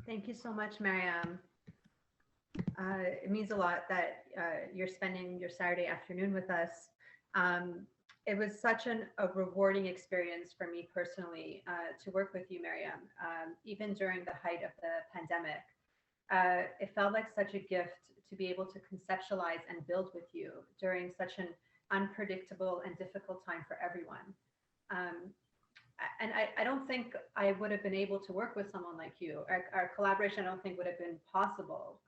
Thank you so much, Maryam. It means a lot that you're spending your Saturday afternoon with us. Um, it was such a rewarding experience for me personally to work with you, Maryam, even during the height of the pandemic. It felt like such a gift to be able to conceptualize and build with you during such an unpredictable and difficult time for everyone. Um, and I don't think I would have been able to work with someone like you. Our collaboration, I don't think would have been possible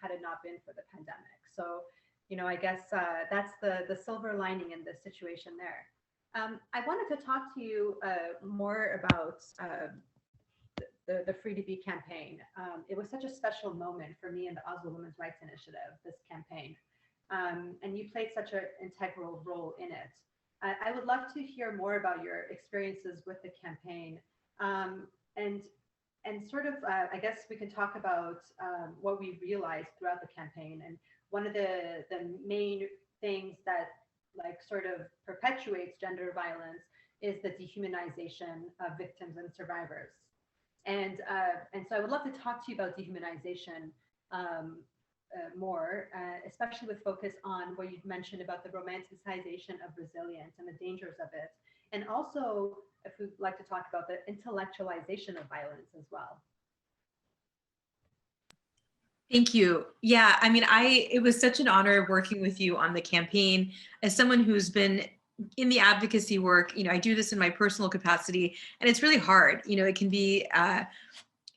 had it not been for the pandemic. So, I guess that's the silver lining in this situation there. I wanted to talk to you more about the Free to Be campaign. It was such a special moment for me in the Oslo Women's Rights Initiative, this campaign. And you played such an integral role in it. I would love to hear more about your experiences with the campaign, and sort of I guess we can talk about what we realized throughout the campaign. And one of the main things that like sort of perpetuates gender violence is the dehumanization of victims and survivors. And so I would love to talk to you about dehumanization more, especially with focus on what you mentioned about the romanticization of resilience and the dangers of it. And also, if we'd like to talk about the intellectualization of violence as well. Thank you. Yeah, I mean, it was such an honor working with you on the campaign. As someone who's been in the advocacy work, I do this in my personal capacity, and it's really hard. It can be,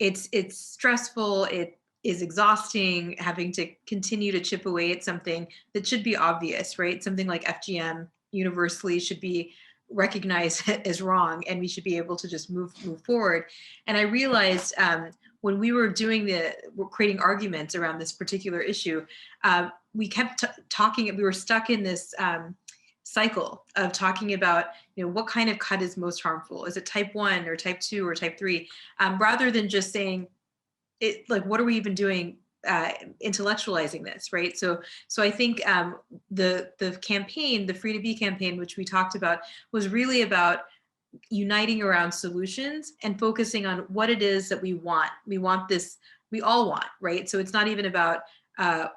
it's stressful. It is exhausting having to continue to chip away at something that should be obvious, right? Something like FGM universally should be recognized as wrong, and we should be able to just move forward. And I realized when we were creating arguments around this particular issue, we kept talking. We were stuck in this cycle of talking about, what kind of cut is most harmful? Is it type 1 or type 2 or type 3? Rather than just saying, like, what are we even doing intellectualizing this, right? So I think the campaign, the Free to Be campaign, which we talked about, was really about uniting around solutions and focusing on what it is that we want. We want this, we all want, right? So it's not even about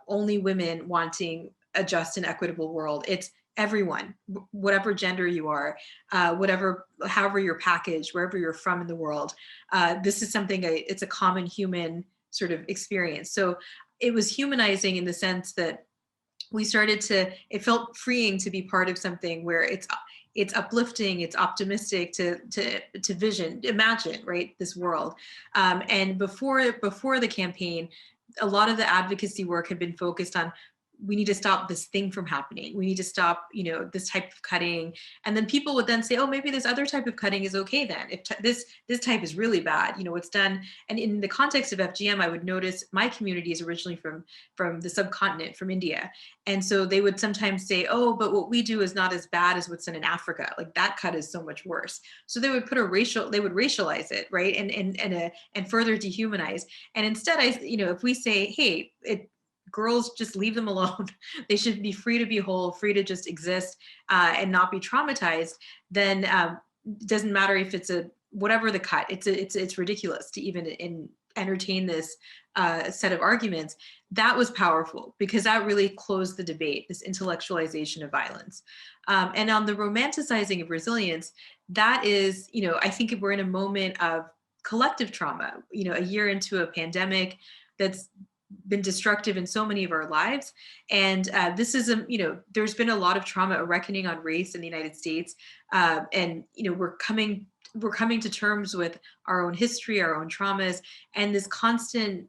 only women wanting a just and equitable world. It's everyone, whatever gender you are, however you're packaged, wherever you're from in the world. This is something, it's a common human sort of experience. So it was humanizing in the sense that it felt freeing to be part of something where it's uplifting, it's optimistic to imagine, right, this world. And before the campaign, a lot of the advocacy work had been focused on, we need to stop this thing from happening. We need to stop, this type of cutting. And then people would then say, oh, maybe this other type of cutting is okay then. If this type is really bad, it's done. And in the context of FGM, I would notice my community is originally from the subcontinent, from India. And so they would sometimes say, oh, but what we do is not as bad as what's done in Africa. Like, that cut is so much worse. So they would racialize it, right? And further dehumanize. And instead, if we say, hey, girls, just leave them alone. They should be free to be whole, free to just exist and not be traumatized. Then it doesn't matter if it's whatever the cut. It's ridiculous to even entertain this set of arguments. That was powerful because that really closed the debate, this intellectualization of violence. And on the romanticizing of resilience, that is, I think we're in a moment of collective trauma. A year into a pandemic that's been destructive in so many of our lives. And this is, there's been a lot of trauma, a reckoning on race in the United States. And, we're coming to terms with our own history, our own traumas, and this constant,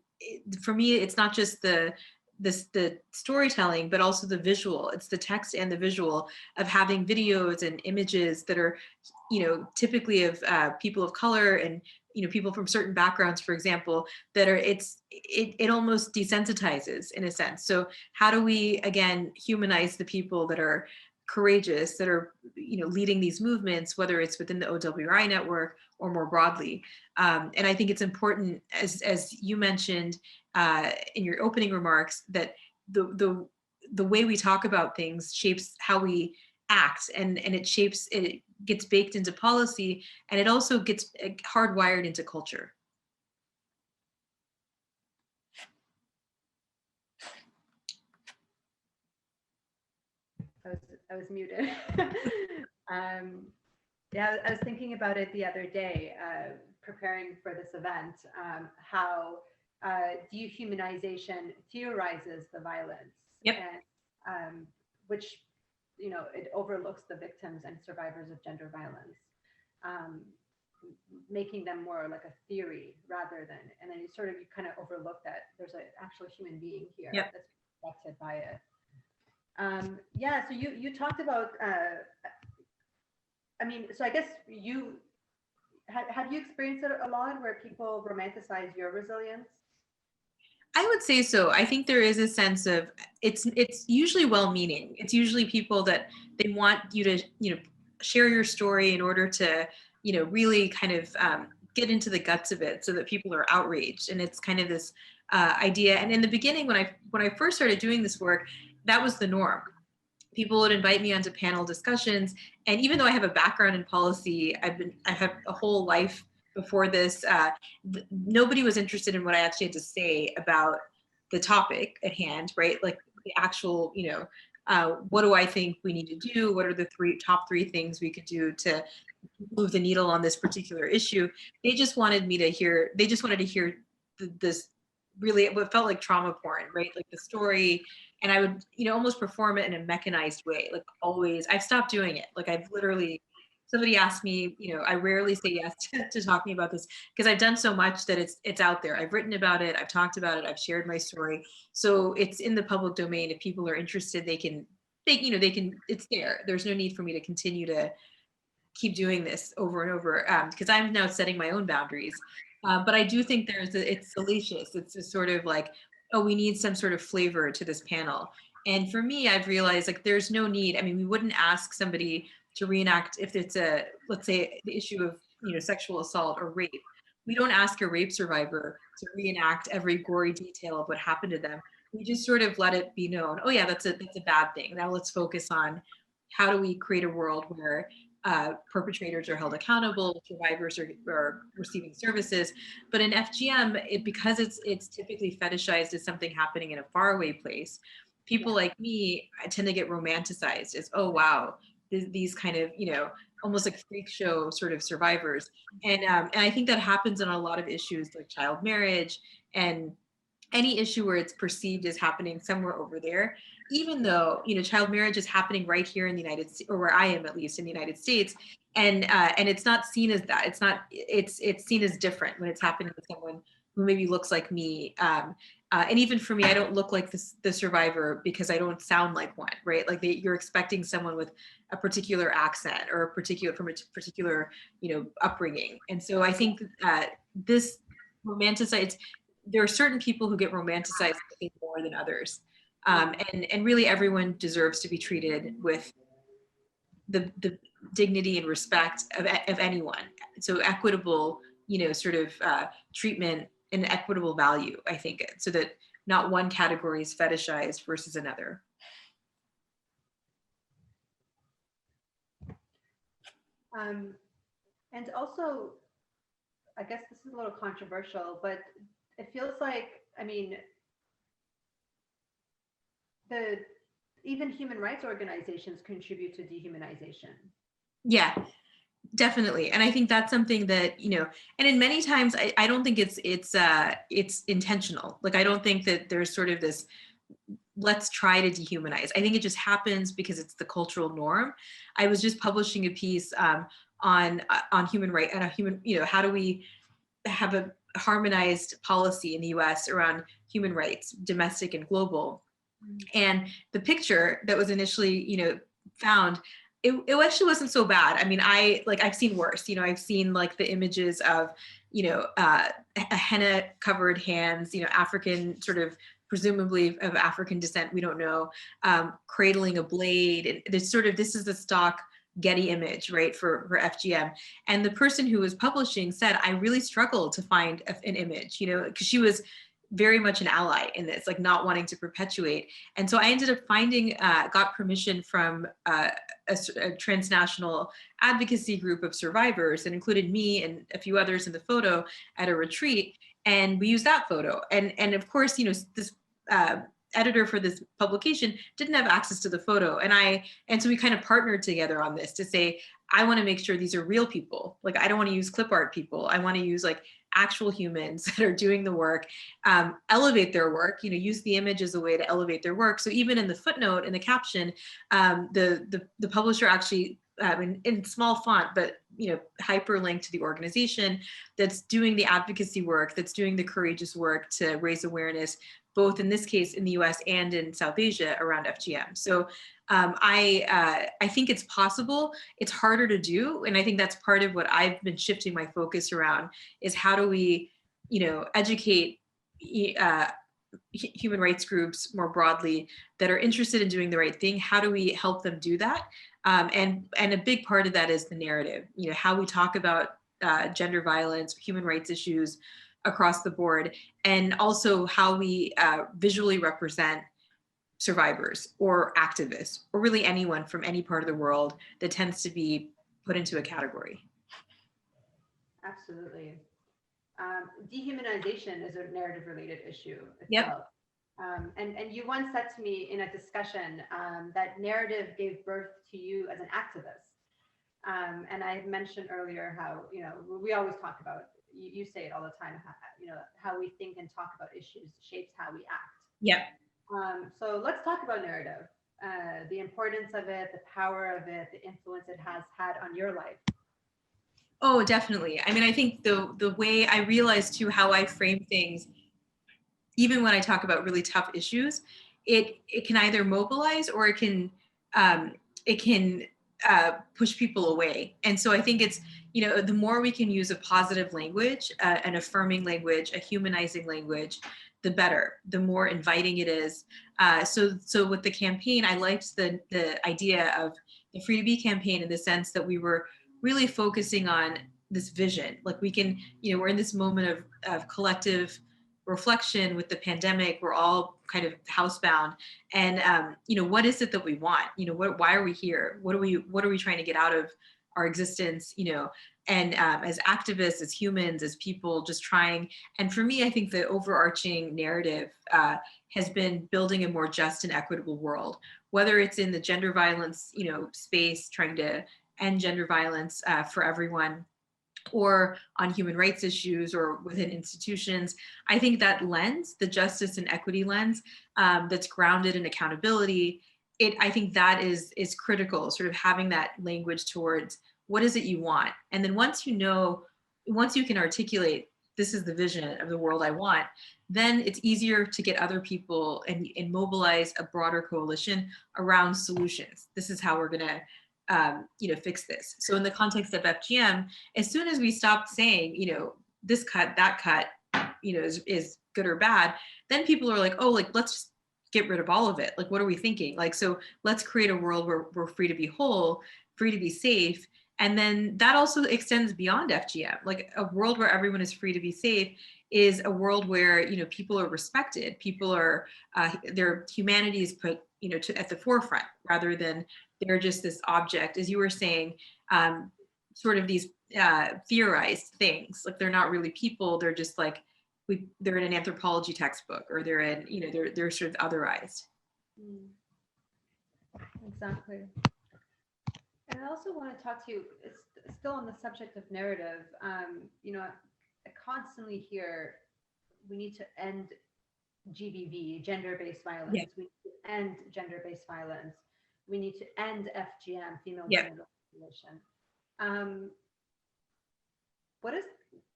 for me, it's not just the storytelling, but also the visual. It's the text and the visual of having videos and images that are, typically of people of color and, people from certain backgrounds, for example, that are, it almost desensitizes in a sense. So how do we, again, humanize the people that are courageous, that are, leading these movements, whether it's within the OWRI network or more broadly? And I think it's important, as you mentioned in your opening remarks, that the way we talk about things shapes how we act, and it gets baked into policy, and it also gets hardwired into culture. I was muted. Yeah, I was thinking about it the other day, preparing for this event, how dehumanization theorizes the violence, Yep. and which, it overlooks the victims and survivors of gender violence, um, making them more like a theory rather than, and then you kind of overlook that there's an actual human being here Yep. that's affected by it. Yeah, so you talked about, so I guess have you experienced it a lot where people romanticize your resilience? I would say so. I think there is a sense of it's usually well-meaning. It's usually people that they want you to share your story in order to really kind of get into the guts of it, so that people are outraged. And it's kind of this idea. And in the beginning, when I first started doing this work, that was the norm. People would invite me onto panel discussions, and even though I have a background in policy, I have a whole life before this. Nobody was interested in what I actually had to say about the topic at hand, right? Like the actual, what do I think we need to do? What are the top three things we could do to move the needle on this particular issue? They just wanted me to hear. They just wanted to hear this really what felt like trauma porn, right? Like the story. And I would, almost perform it in a mechanized way. Like always, I've stopped doing it. Like I've literally, somebody asked me, I rarely say yes to talking about this because I've done so much that it's out there. I've written about it. I've talked about it. I've shared my story. So it's in the public domain. If people are interested, they can, it's there. There's no need for me to continue to keep doing this over and over, because I'm now setting my own boundaries. But I do think it's salacious. It's a sort of like, oh, we need some sort of flavor to this panel. And for me, I've realized like there's no need. I mean, we wouldn't ask somebody to reenact if it's let's say the issue of sexual assault or rape. We don't ask a rape survivor to reenact every gory detail of what happened to them. We just sort of let it be known, oh yeah, that's a bad thing. Now let's focus on how do we create a world where perpetrators are held accountable, survivors are receiving services. But in FGM, because it's typically fetishized as something happening in a faraway place, people like me tend to get romanticized as, oh wow, these kind of almost like freak show sort of survivors. And I think that happens on a lot of issues like child marriage and any issue where it's perceived as happening somewhere over there, even though child marriage is happening right here in the United States, or where I am at least in the United States, and it's not seen as that. It's seen as different when it's happening to someone who maybe looks like me. And even for me, I don't look like the survivor because I don't sound like one, right? Like you're expecting someone with a particular accent or from a particular upbringing, and so I think this romanticized. There are certain people who get romanticized more than others. And really everyone deserves to be treated with the dignity and respect of anyone. So equitable, sort of treatment and equitable value, I think, so that not one category is fetishized versus another. And also, I guess this is a little controversial, but it feels like, even human rights organizations contribute to dehumanization. Yeah, definitely. And I think that's something that, and in many times, I don't think it's intentional. Like, I don't think that there's sort of this, let's try to dehumanize. I think it just happens because it's the cultural norm. I was just publishing a piece on human rights and how do we have a harmonized policy in the US around human rights, domestic and global. And the picture that was initially, found, it actually wasn't so bad. I mean, I've seen worse. I've seen like the images of, a henna covered hands, African sort of presumably of African descent, we don't know, cradling a blade. And this is the stock Getty image, right, for FGM. And the person who was publishing said, I really struggled to find an image, because she was very much an ally in this, like not wanting to perpetuate. And so I ended up got permission from a transnational advocacy group of survivors that included me and a few others in the photo at a retreat. And we used that photo. And of course, this editor for this publication didn't have access to the photo. And so we kind of partnered together on this to say, I want to make sure these are real people. Like, I don't want to use clip art people. I want to use like actual humans that are doing the work, elevate their work, use the image as a way to elevate their work. So even in the footnote, in the caption, the publisher actually, in small font, but hyperlink to the organization that's doing the advocacy work, that's doing the courageous work to raise awareness, both in this case in the US and in South Asia around FGM. So I think it's possible. It's harder to do. And I think that's part of what I've been shifting my focus around is how do we, educate human rights groups more broadly that are interested in doing the right thing. How do we help them do that? And a big part of that is the narrative, how we talk about gender violence, human rights issues across the board, and also how we visually represent survivors or activists, or really anyone from any part of the world that tends to be put into a category. Absolutely. Dehumanization is a narrative related issue itself. Yep. And you once said to me in a discussion that narrative gave birth to you as an activist. And I mentioned earlier how, we always talk about, you say it all the time, how we think and talk about issues shapes how we act. Yeah. So let's talk about narrative, the importance of it, the power of it, the influence it has had on your life. Oh, definitely. I mean, I think the way I realize too how I frame things, even when I talk about really tough issues, it can either mobilize or it can push people away. And so I think it's, the more we can use a positive language, an affirming language, a humanizing language, the better, the more inviting it is. So with the campaign, I liked the idea of the Free to Be campaign in the sense that we were really focusing on this vision. Like we can, we're in this moment of collective reflection with the pandemic. We're all kind of housebound, and what is it that we want? Why are we here? What are we trying to get out of our existence? And as activists, as humans, as people, just trying. And for me, I think the overarching narrative has been building a more just and equitable world. Whether it's in the gender violence, space, trying to end gender violence for everyone, or on human rights issues or within institutions. I think that lens, the justice and equity lens, that's grounded in accountability, I think that is critical, sort of having that language towards what is it you want? And then once you can articulate, this is the vision of the world I want, then it's easier to get other people and mobilize a broader coalition around solutions. This is how we're gonna fix this. So in the context of FGM, as soon as we stop saying, this cut, that cut, is good or bad, then people are like, oh, like, let's just get rid of all of it. Like, what are we thinking? Like, so let's create a world where we're free to be whole, free to be safe. And then that also extends beyond FGM. Like a world where everyone is free to be safe is a world where, people are respected. People are, their humanity is put, at the forefront rather than they're just this object, as you were saying, sort of these theorized things. Like they're not really people. They're just like, they're in an anthropology textbook, or they're in, they're sort of otherized. Exactly. And I also want to talk to you, it's still on the subject of narrative. I constantly hear we need to end GBV, gender-based violence. Yeah. We need to end gender-based violence. We need to end FGM, female genital mutilation. What does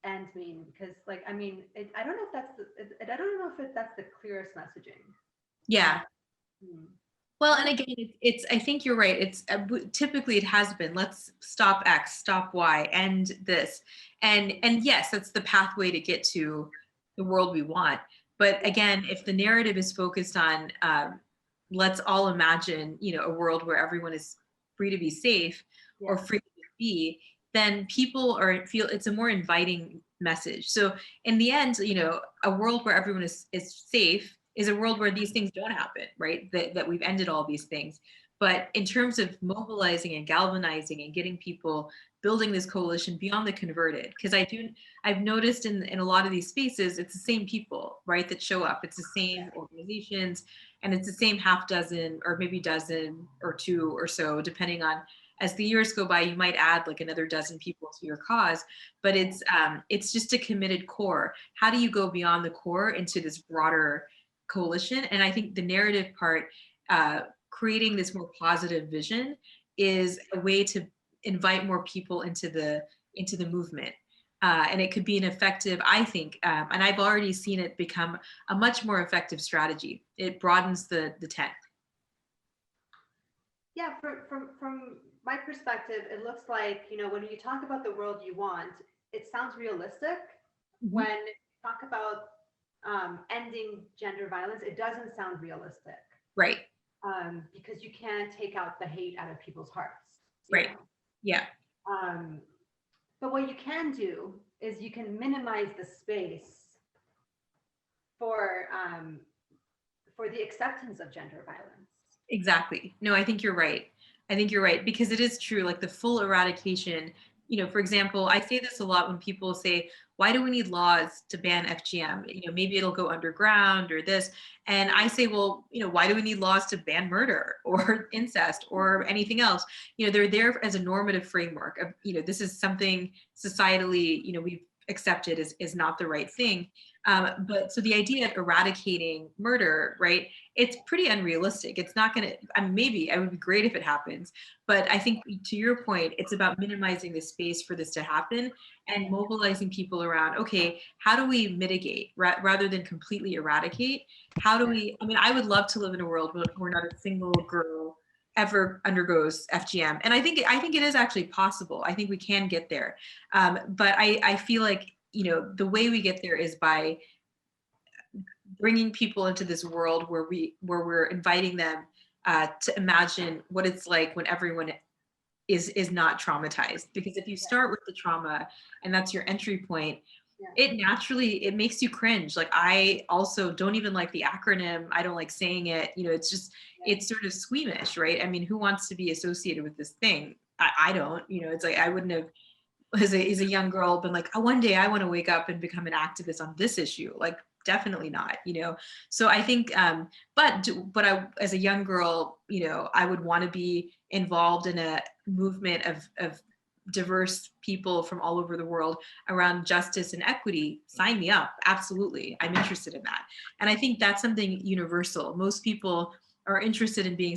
end mean? Because, I don't know if that's the clearest messaging. Yeah. Well, and again, I think you're right. It's typically it has been, let's stop X, stop Y, end this. And yes, that's the pathway to get to the world we want. But again, if the narrative is focused on, let's all imagine, a world where everyone is free to be safe or free to be, then people feel it's a more inviting message. So in the end, a world where everyone is safe is a world where these things don't happen, right? That we've ended all these things. But in terms of mobilizing and galvanizing and getting people building this coalition beyond the converted, because I've noticed in a lot of these spaces, it's the same people, right, that show up. It's the same organizations, and it's the same half dozen or maybe dozen or two or so, depending on, as the years go by, you might add like another dozen people to your cause, but it's just a committed core. How do you go beyond the core into this broader coalition? And I think the narrative part, creating this more positive vision, is a way to invite more people into the movement. And it could be an effective, I think, and I've already seen it become a much more effective strategy. It broadens the tent. Yeah, from my perspective, it looks like, when you talk about the world you want, it sounds realistic. When you talk about ending gender violence, it doesn't sound realistic. Right. Because you can't take out the hate out of people's hearts. Right. Yeah. But what you can do is you can minimize the space for the acceptance of gender violence. Exactly. No, I think you're right. Because it is true, like the full eradication, for example, I say this a lot when people say, why do we need laws to ban FGM? Maybe it'll go underground or this. And I say, well, why do we need laws to ban murder or incest or anything else? They're there as a normative framework of, this is something societally, we've accepted is not the right thing. But so the idea of eradicating murder, right? It's pretty unrealistic. It's not going to, maybe it would be great if it happens, but I think to your point, it's about minimizing the space for this to happen and mobilizing people around, okay, how do we mitigate rather than completely eradicate? How do we, I would love to live in a world where not a single girl ever undergoes FGM. And I think it is actually possible. I think we can get there. But I feel like, the way we get there is by bringing people into this world where we're inviting them to imagine what it's like when everyone is not traumatized. Because if you start with the trauma and that's your entry point, it makes you cringe. Like, I also don't even like the acronym. I don't like saying it. It's just, it's sort of squeamish, right? Who wants to be associated with this thing? I don't, it's like, I wouldn't have, as a young girl, been like, oh, one day I want to wake up and become an activist on this issue. Like, definitely not, So I think, but as a young girl, I would want to be involved in a movement of diverse people from all over the world around justice and equity. Sign me up. Absolutely. I'm interested in that. And I think that's something universal. Most people are interested in being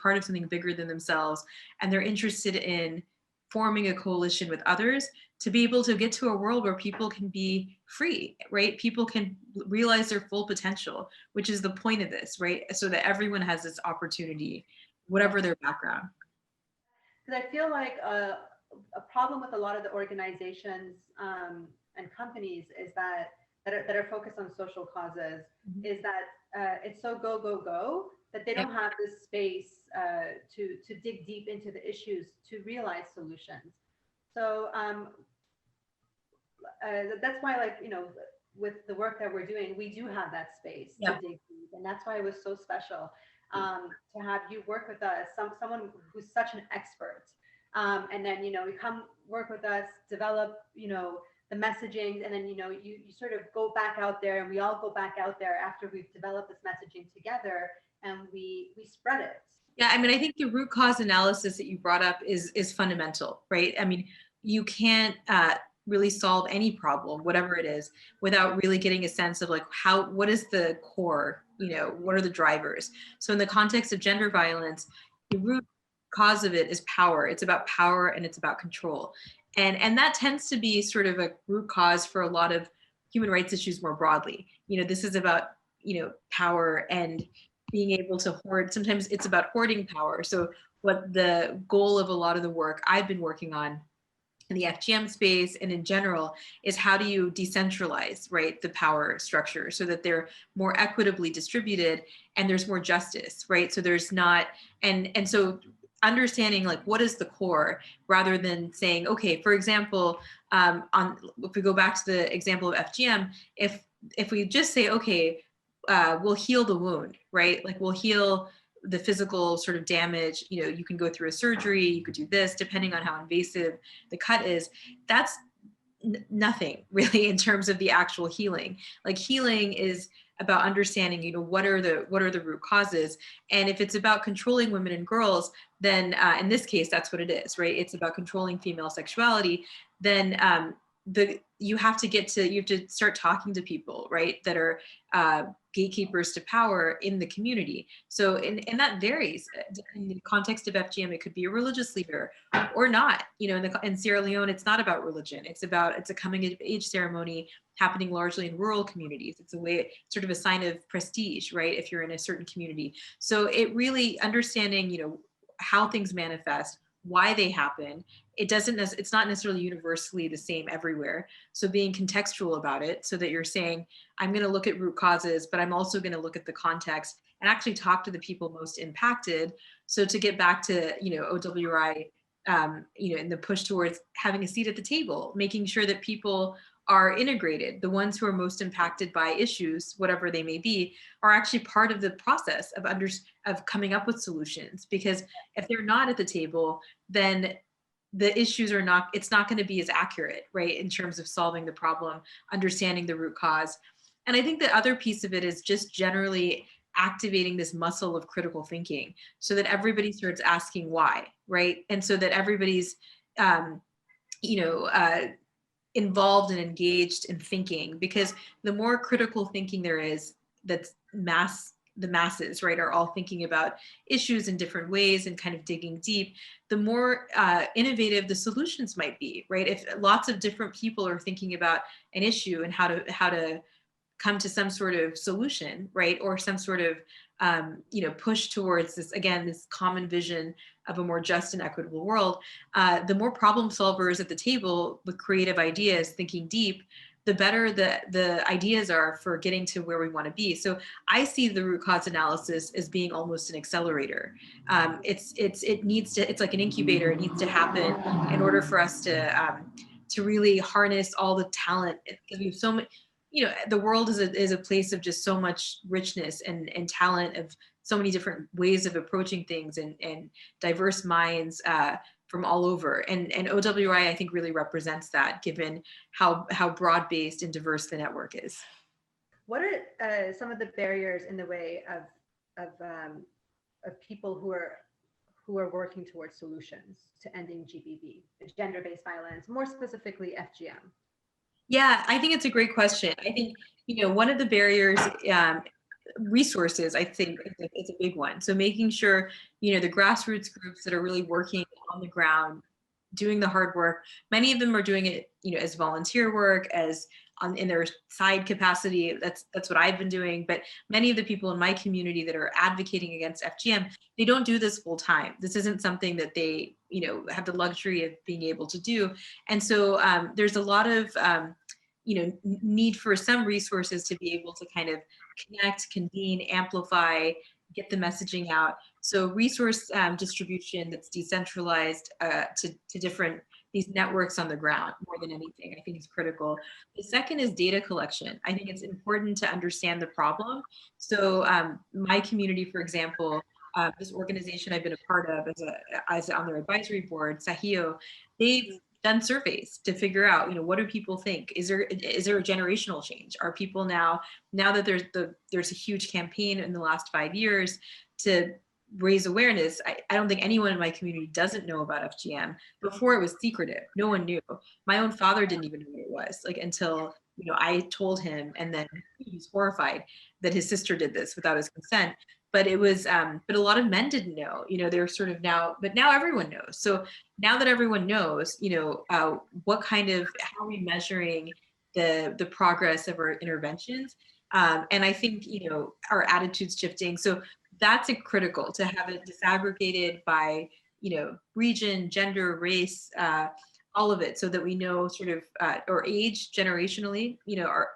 part of something bigger than themselves. And they're interested in forming a coalition with others to be able to get to a world where people can be free, right? People can realize their full potential, which is the point of this, right? So that everyone has this opportunity, whatever their background. Because I feel like a problem with a lot of the organizations and companies is that are focused on social causes, is that it's so go that they don't have this space to dig deep into the issues to realize solutions. So that's why, with the work that we're doing, we do have that space to dig deep, and that's why it was so special to have you work with us, someone who's such an expert, and then you come work with us, develop the messaging, and then you sort of go back out there, and we all go back out there after we've developed this messaging together, and we spread it. Yeah, I think the root cause analysis that you brought up is fundamental, right? You can't really solve any problem, whatever it is, without really getting a sense of what is the core, what are the drivers? So in the context of gender violence, the root cause of it is power. It's about power and it's about control. And that tends to be sort of a root cause for a lot of human rights issues more broadly. This is about, power and being able to hoard. Sometimes it's about hoarding power. So what the goal of a lot of the work I've been working on in the FGM space and in general is how do you decentralize, right, the power structure so that they're more equitably distributed and there's more justice, right? So there's not, and so understanding what is the core rather than saying, okay, for example, if we go back to the example of FGM, if we just say, okay, we'll heal the wound, right? We'll heal the physical sort of damage, you can go through a surgery, you could do this, depending on how invasive the cut is. That's nothing really in terms of the actual healing. Like healing is about understanding, what are the root causes. And if it's about controlling women and girls, then in this case, that's what it is, right? It's about controlling female sexuality. Then you have to start talking to people, right, that are gatekeepers to power in the community. So, and that varies in the context of FGM. It could be a religious leader or not. In Sierra Leone, it's not about religion. It's a coming of age ceremony happening largely in rural communities. It's a way, sort of a sign of prestige, right, if you're in a certain community. So it really understanding, how things manifest, why they happen. It's not necessarily universally the same everywhere. So being contextual about it, so that you're saying, I'm going to look at root causes, but I'm also going to look at the context and actually talk to the people most impacted. So to get back to, OWRI, and the push towards having a seat at the table, making sure that people are integrated. The ones who are most impacted by issues, whatever they may be, are actually part of the process of coming up with solutions. Because if they're not at the table, then the issues it's not going to be as accurate, right, in terms of solving the problem, understanding the root cause. And I think the other piece of it is just generally activating this muscle of critical thinking, so that everybody starts asking why, right? And so that everybody's, involved and engaged in thinking, because the more critical thinking there is, the masses, right, are all thinking about issues in different ways and kind of digging deep, the more innovative the solutions might be, right? If lots of different people are thinking about an issue and how to come to some sort of solution, right, or some sort of push towards this common vision of a more just and equitable world, the more problem solvers at the table with creative ideas, thinking deep, the better the ideas are for getting to where we want to be. So I see the root cause analysis as being almost an accelerator. It's like an incubator. It needs to happen in order for us to really harness all the talent, because we have so much. The world is a place of just so much richness and talent, of so many different ways of approaching things, and diverse minds from all over. And OWRI, I think, really represents that, given how broad-based and diverse the network is. What are some of the barriers in the way of people who are working towards solutions to ending GBV, gender-based violence, more specifically FGM? Yeah, I think it's a great question. I think, one of the barriers, resources, I think it's a big one. So making sure, the grassroots groups that are really working on the ground, doing the hard work, many of them are doing it, as volunteer work, as in their side capacity. That's what I've been doing. But many of the people in my community that are advocating against FGM, they don't do this full time. This isn't something that they, have the luxury of being able to do. And so there's a lot of, need for some resources to be able to kind of connect, convene, amplify, get the messaging out. So resource distribution that's decentralized to different, these networks on the ground, more than anything, I think is critical. The second is data collection. I think it's important to understand the problem. So my community, for example, this organization I've been a part of as on their advisory board, Sahio, they've done surveys to figure out, what do people think? Is there a generational change? Are people now that there's a huge campaign in the last 5 years to raise awareness? I don't think anyone in my community doesn't know about FGM. Before, it was secretive. No one knew. My own father didn't even know what it was, until I told him, and then he was horrified that his sister did this without his consent. But it was, but a lot of men didn't know, they're sort of but now everyone knows. So now that everyone knows, what kind of, how are we measuring the progress of our interventions? And I think, our attitudes shifting. So that's critical to have it disaggregated by, region, gender, race, all of it, so that we know sort of, or age generationally,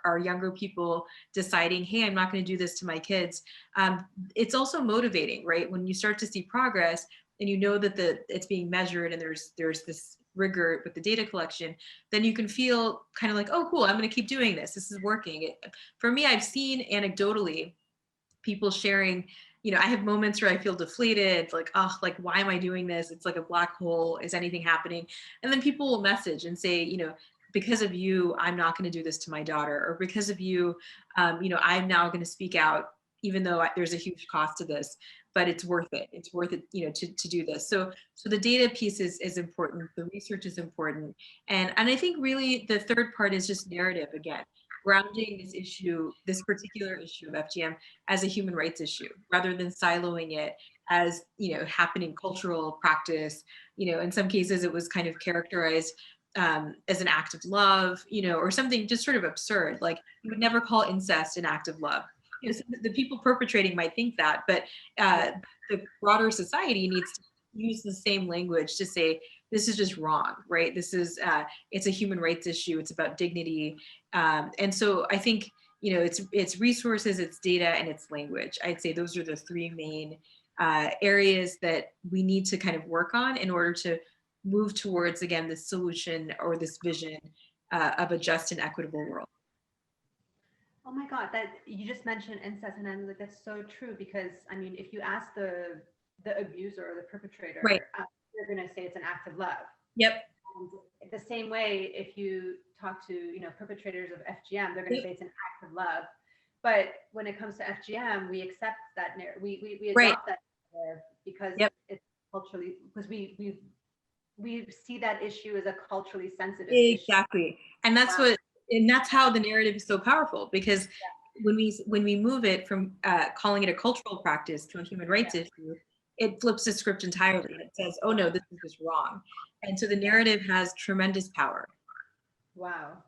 our younger people deciding, hey, I'm not going to do this to my kids. It's also motivating, right? When you start to see progress and that it's being measured, and there's this rigor with the data collection, then you can feel kind of like, oh, cool, I'm going to keep doing this. This is working. For me, I've seen anecdotally people sharing, I have moments where I feel deflated, like, oh, like, why am I doing this? It's like a black hole. Is anything happening? And then people will message and say, because of you, I'm not going to do this to my daughter, or because of you, I'm now going to speak out, even though there's a huge cost to this, but it's worth it. It's worth it, to do this. So the data piece is important. The research is important. And I think really the third part is just narrative again, grounding this issue, this particular issue of FGM as a human rights issue, rather than siloing it as, happening cultural practice. In some cases it was kind of characterized as an act of love, or something just sort of absurd. Like, you would never call incest an act of love. So the people perpetrating might think that, but the broader society needs to use the same language to say, this is just wrong, right? This is, it's a human rights issue. It's about dignity. And so I think, it's resources, it's data, and it's language. I'd say those are the three main areas that we need to kind of work on in order to move towards, again, this solution or this vision of a just and equitable world. Oh my God, that you just mentioned incest, and I'm like, that's so true, because I mean, if you ask the abuser or the perpetrator, right, they're going to say it's an act of love. Yep. And the same way, if you talk to perpetrators of FGM, they're going to say it's an act of love. But when it comes to FGM, we accept that we adopt right. that narrative because Yep. it's culturally, because we see that issue as a culturally sensitive exactly issue. And that's what, and that's how the narrative is so powerful, because when we move it from calling it a cultural practice to a human rights issue, it flips the script entirely. It says, oh no, this is just wrong. And so the narrative has tremendous power. Wow,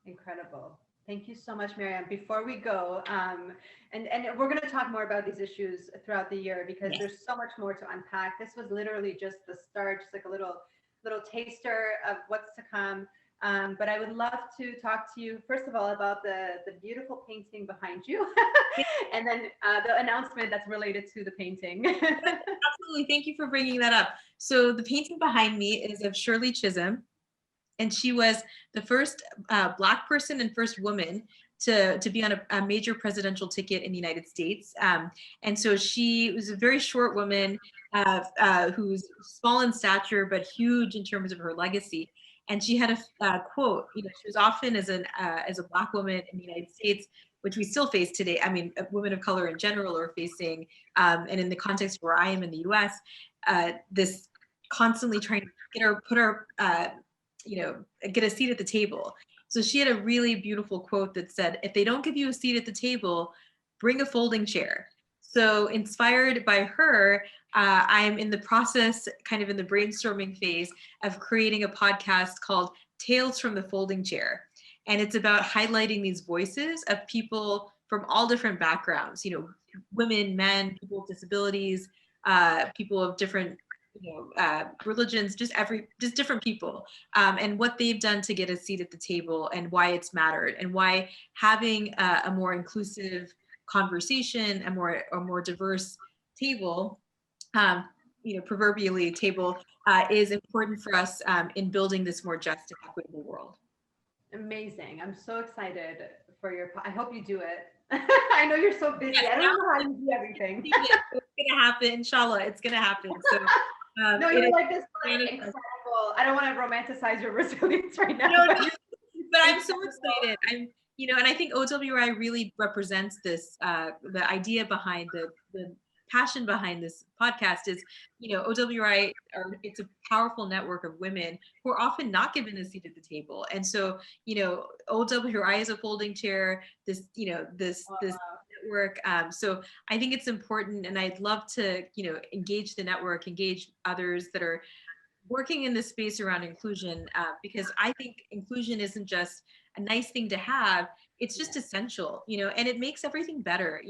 incredible. Thank you so much, Maryam. Before we go, and we're going to talk more about these issues throughout the year, because there's so much more to unpack. This was literally just the start, just like a little taster of what's to come. But I would love to talk to you, first of all, about the beautiful painting behind you, and then the announcement that's related to the painting. Absolutely. Thank you for bringing that up. So the painting behind me is of Shirley Chisholm, and she was the first Black person and first woman to be on a major presidential ticket in the United States. And so she was a very short woman who's small in stature, but huge in terms of her legacy. And she had a quote, she was often as a Black woman in the United States, which we still face today. I mean, women of color in general are facing, and in the context where I am in the US, this constantly trying to get a seat at the table. So she had a really beautiful quote that said, if they don't give you a seat at the table, bring a folding chair. So inspired by her, I'm in the process, kind of in the brainstorming phase, of creating a podcast called Tales from the Folding Chair. And it's about highlighting these voices of people from all different backgrounds, women, men, people with disabilities, people of different religions, just different people, and what they've done to get a seat at the table, and why it's mattered, and why having a more inclusive conversation, a more diverse table, proverbially table, is important for us in building this more just and equitable world. Amazing. I'm so excited for I hope you do it. I know you're so busy. Yes, I don't know how you do everything. It's gonna happen, inshallah. It's gonna happen. So no, you're like this incredible. I don't want to romanticize your resilience right now. No, but I'm so excited. And I think OWRI really represents this, the idea behind the passion behind this podcast is, OWRI, it's a powerful network of women who are often not given a seat at the table. And so, OWRI is a folding chair, this network. So I think it's important, and I'd love to, engage the network, engage others that are working in this space around inclusion, because I think inclusion isn't just a nice thing to have, it's just essential, and it makes everything better.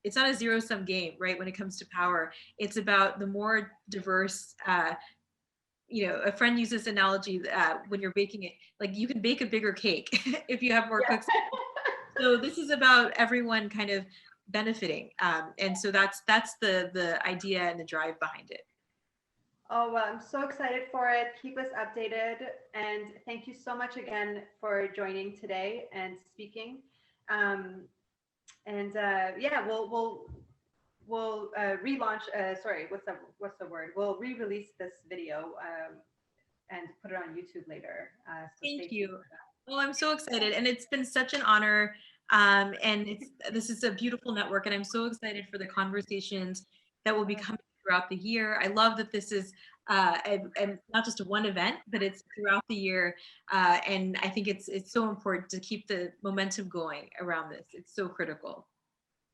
It's not a zero-sum game, right? When it comes to power, it's about the more diverse, a friend uses this analogy, when you're baking it, like you can bake a bigger cake if you have more cooks. So this is about everyone kind of benefiting. And so that's the idea and the drive behind it. Oh, well, I'm so excited for it. Keep us updated. And thank you so much again for joining today and speaking. And yeah, we'll relaunch. Sorry, what's the word? We'll re-release this video and put it on YouTube later. So stay Thank tuned you. for that. Oh, I'm so excited. And it's been such an honor. And this is a beautiful network. And I'm so excited for the conversations that will be coming throughout the year. I love that this is and not just a one event, but it's throughout the year. And I think it's so important to keep the momentum going around this. It's so critical.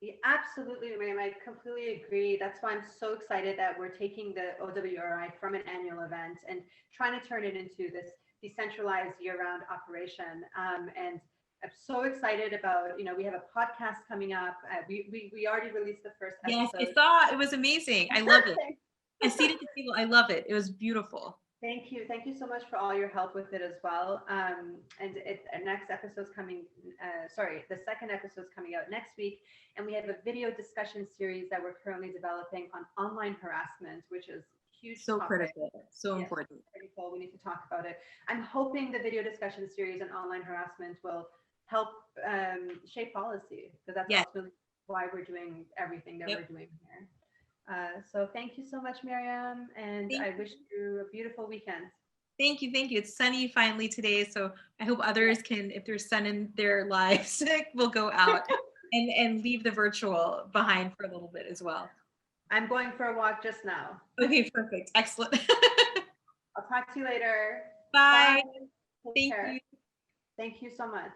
Yeah, absolutely, Maryam. I completely agree. That's why I'm so excited that we're taking the OWRI from an annual event and trying to turn it into this decentralized year-round operation. And I'm so excited about, we have a podcast coming up. We already released the first Yes, I episode. saw it was amazing. I love it. I see it at the table. I love it. It was beautiful. Thank you. Thank you so much for all your help with it as well. And next episode's coming, the second episode's coming out next week. And we have a video discussion series that we're currently developing on online harassment, which is huge So topic. critical. So Yes, important. critical. We need to talk about it. I'm hoping the video discussion series on online harassment will help shape policy, because that's Yes. ultimately why we're doing everything that Yep. we're doing here. So thank you so much, Maryam, and Thank I you. wish you a beautiful weekend. Thank you. Thank you. It's sunny finally today. So I hope others can, if there's sun in their lives, will go out and leave the virtual behind for a little bit as well. I'm going for a walk just now. Okay, perfect. Excellent. I'll talk to you later. Bye. Take Thank care. you. Thank you so much.